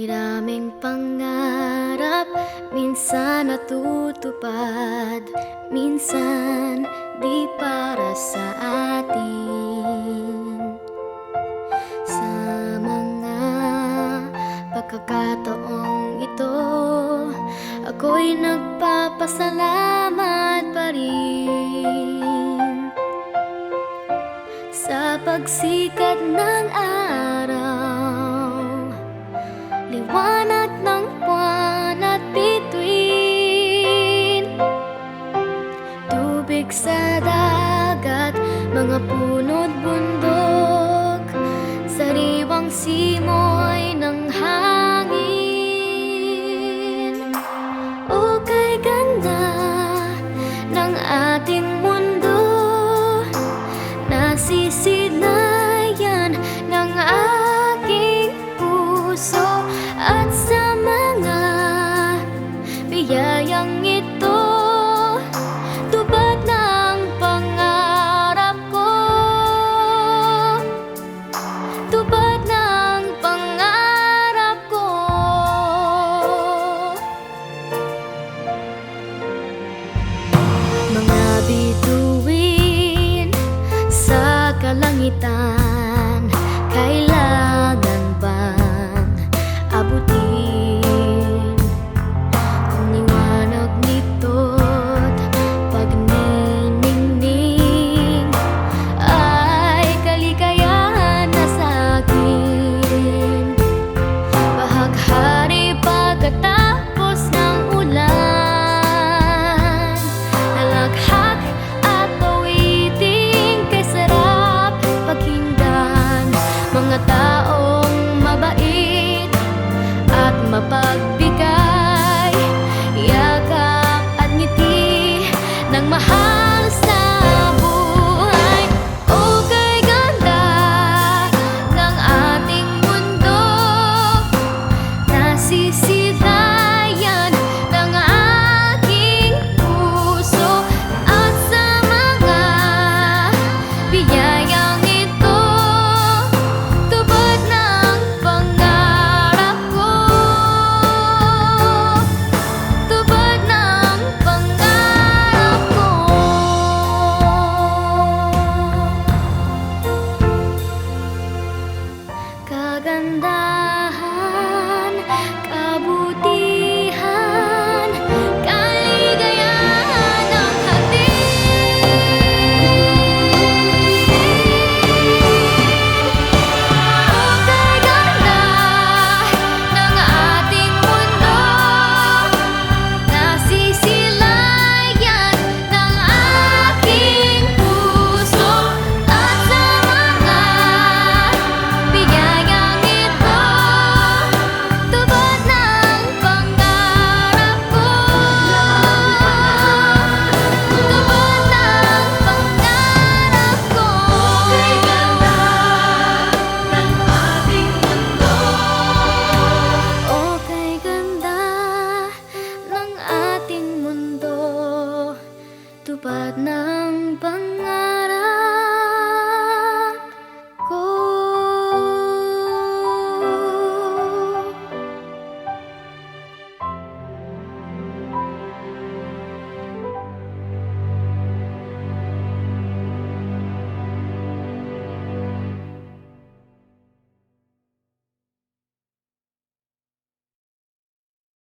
Maraming pangarap, minsan natutupad, minsan di para sa atin. Sa mga pagkakataong ito, ako'y nagpapasalamat pa rin sa pagsikat ng araw, liwanag ng buwan at bituin, tubig sa dagat, mga puno't bundok, sariwang simoy ng hangin. O kay ganda ng ating mundo, nasisilayan ng aking puso at sa